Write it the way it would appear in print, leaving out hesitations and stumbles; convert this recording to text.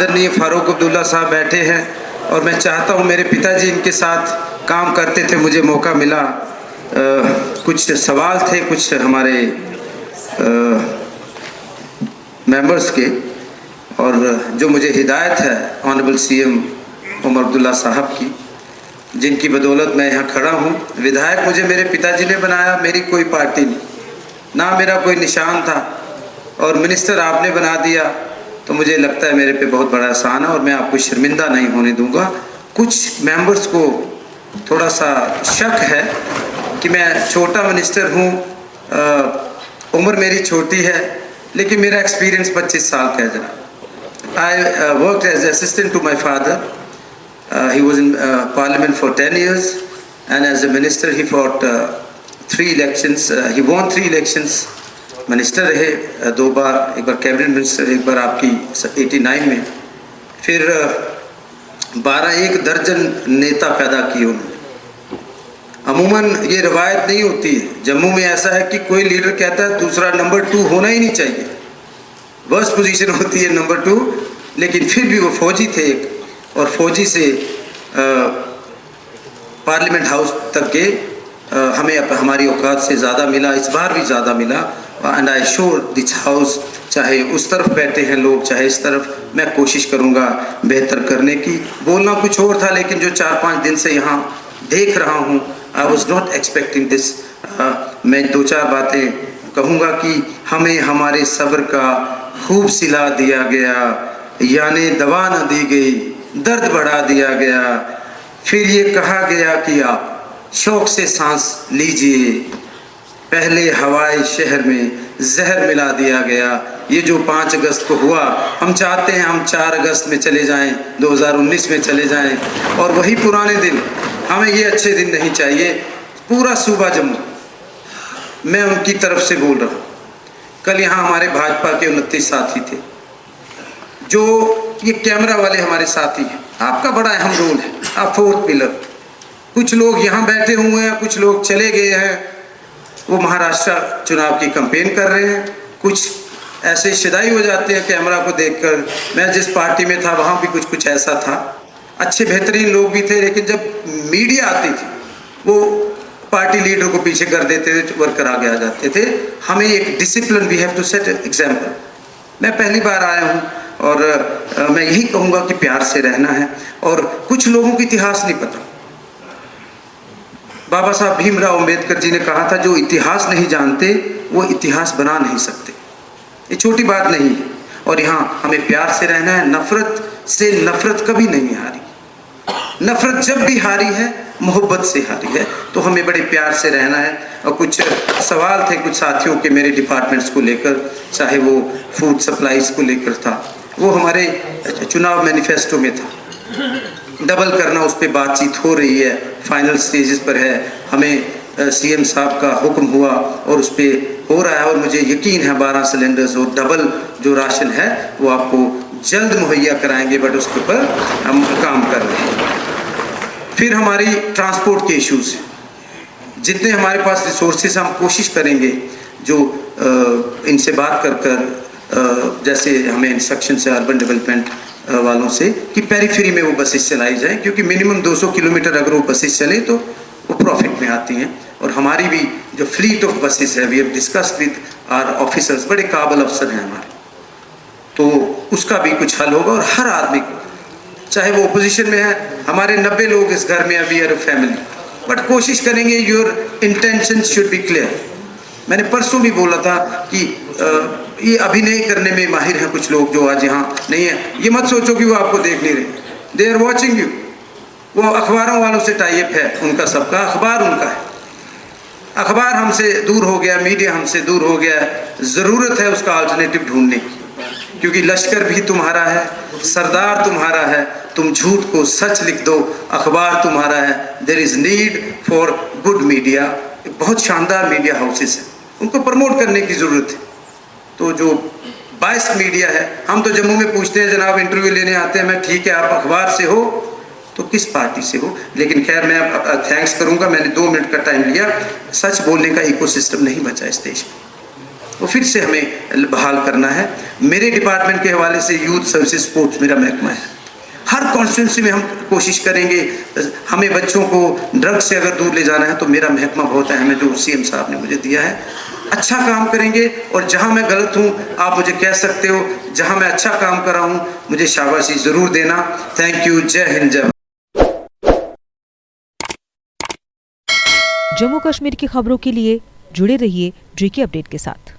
आदरणीय फारूक अब्दुल्ला साहब बैठे हैं और मैं चाहता हूं, मेरे पिताजी इनके साथ काम करते थे, मुझे मौका मिला। कुछ सवाल थे कुछ हमारे मेंबर्स के, और जो मुझे हिदायत है ऑनरेबल सीएम उमर अब्दुल्ला साहब की, जिनकी बदौलत मैं यहाँ खड़ा हूँ। विधायक मुझे मेरे पिताजी ने बनाया, मेरी कोई पार्टी नहीं, ना मेरा कोई निशान था, और मिनिस्टर आपने बना दिया, तो मुझे लगता है मेरे पे बहुत बड़ा एहसान है और मैं आपको शर्मिंदा नहीं होने दूंगा। कुछ मेंबर्स को थोड़ा सा शक है कि मैं छोटा मिनिस्टर हूँ, उम्र मेरी छोटी है, लेकिन मेरा एक्सपीरियंस 25 साल का है जनाब। I worked as assistant to my father, he was in parliament for 10 years and as a minister he fought 3 elections, he won 3 elections, minister रहे 2 बार, एक बार कैबिनेट मिनिस्टर, एक बार आपकी 89 में, फिर 12-1 दर्जन नेता पैदा किए उन्होंने। अमूमन ये रवायत नहीं होती है, जम्मू में ऐसा है कि कोई लीडर कहता है दूसरा नंबर 2 होना ही नहीं चाहिए, वर्स्ट पोजीशन होती है नंबर 2, लेकिन फिर भी वो फौजी थे एक, और फौजी से पार्लियामेंट हाउस तक के हमें हमारी औकात से ज़्यादा मिला, इस बार भी ज़्यादा मिला। And I sure this house, चाहे उस तरफ बैठे हैं लोग चाहे इस तरफ, मैं कोशिश करूँगा बेहतर करने की। बोलना कुछ और था, लेकिन जो 4-5 दिन से यहाँ देख रहा हूँ, I was not expecting this. मैं 2-4 बातें कहूँगा कि हमें हमारे सब्र का खूब सिला दिया गया, यानी दवा न दी गई, दर्द बढ़ा दिया गया, फिर ये कहा गया कि आप शौक से सांस लीजिए, पहले हवाई शहर में जहर मिला दिया गया। ये जो 5 अगस्त को हुआ, हम चाहते हैं हम 4 अगस्त में चले जाएं, 2019 में चले जाएं, और वही पुराने दिन, हमें ये अच्छे दिन नहीं चाहिए। पूरा सूबा जम्मू, मैं उनकी तरफ से बोल रहा हूँ। कल यहाँ हमारे भाजपा के 29 साथी थे, जो ये कैमरा वाले हमारे साथी हैं, आपका बड़ा अहम रोल है, आप 4th पिलर। कुछ लोग यहाँ बैठे हुए हैं, कुछ लोग चले गए हैं, वो महाराष्ट्र चुनाव की कैंपेन कर रहे हैं, कुछ ऐसे शिदाई हो जाते हैं कैमरा को देखकर। मैं जिस पार्टी में था वहाँ भी कुछ ऐसा था, अच्छे बेहतरीन लोग भी थे, लेकिन जब मीडिया आती थी वो पार्टी लीडर को पीछे कर देते थे, वर्कर आगे आ जाते थे। हमें एक discipline, we have to set example. मैं पहली बार आया हूँ और मैं यही कहूँगा कि प्यार से रहना है, और कुछ लोगों को इतिहास नहीं पता। बाबा साहब भीमराव अंबेडकर जी ने कहा था, जो इतिहास नहीं जानते वो इतिहास बना नहीं सकते। ये छोटी बात नहीं है, और यहाँ हमें प्यार से रहना है। नफरत से नफरत कभी नहीं हारी, नफरत जब भी हारी है मोहब्बत से हारी है, तो हमें बड़े प्यार से रहना है। और कुछ सवाल थे कुछ साथियों के मेरे डिपार्टमेंट्स को लेकर, चाहे वो फूड सप्लाईज को लेकर था, वो हमारे चुनाव मैनिफेस्टो में था, डबल करना, उस पर बातचीत हो रही है, फाइनल स्टेजेस पर है। हमें सीएम साहब का हुक्म हुआ और उस पर हो रहा है, और मुझे यकीन है 12 सिलेंडर्स और डबल जो राशन है वो आपको जल्द मुहैया कराएंगे, बट उसके ऊपर हम काम कर रहे हैं। फिर हमारी ट्रांसपोर्ट के इश्यूज़, जितने हमारे पास रिसोर्सेज, हम कोशिश करेंगे जो इनसे बात कर जैसे हमें इंस्ट्रक्शन से अर्बन डेवलपमेंट वालों से कि पेरीफेरी में वो बसेस चलाई जाएं, क्योंकि मिनिमम 200 किलोमीटर अगर वो बसेस चले तो वो प्रॉफिट में आती हैं। और हमारी भी जो फ्लीट ऑफ बसेस है, we have discussed with our officers, बड़े काबिल अफसर हैं हमारे, तो उसका भी कुछ हल होगा। और हर आदमी को, चाहे वो ओपोजिशन में है, हमारे 90 लोग इस घर में, अभी आर फैमिली, बट कोशिश करेंगे your intention should be clear. मैंने परसों भी बोला था कि ये अभिनय करने में माहिर हैं कुछ लोग जो आज यहाँ नहीं है। ये मत सोचो कि वो आपको देख नहीं रहे, दे आर वॉचिंग यू। वो अखबारों वालों से टाइप है उनका, सबका अखबार उनका है। अखबार हमसे दूर हो गया, मीडिया हमसे दूर हो गया, ज़रूरत है उसका अल्टरनेटिव ढूंढने की, क्योंकि लश्कर भी तुम्हारा है, सरदार तुम्हारा है, तुम झूठ को सच लिख दो, अखबार तुम्हारा है। There is need for good media. बहुत शानदार मीडिया हाउसेस हैं, उनको प्रमोट करने की ज़रूरत है। तो जो बायस्ड मीडिया है, हम तो जम्मू में पूछते हैं जनाब इंटरव्यू लेने आते हैं, मैं ठीक है आप अखबार से हो तो किस पार्टी से हो, लेकिन खैर मैं थैंक्स करूंगा, मैंने 2 मिनट का टाइम लिया। सच बोलने का इकोसिस्टम नहीं बचा इस देश में, वो फिर से हमें बहाल करना है। मेरे डिपार्टमेंट के हवाले से यूथ सर्विसेज स्पोर्ट्स मेरा महकमा है। हर कॉन्स्टिट्यूंसी में हम कोशिश करेंगे। हमें बच्चों को ड्रग्स से अगर दूर ले जाना है तो मेरा महकमा बहुत अहम है जो सीएम साहब ने मुझे दिया है। अच्छा काम करेंगे और जहां मैं गलत हूं आप मुझे कह सकते हो, जहां मैं अच्छा काम कर रहा हूं मुझे शाबाशी जरूर देना। Thank you. जय हिंद, जय। जम्मू कश्मीर की खबरों के लिए जुड़े रहिए JK अपडेट के साथ।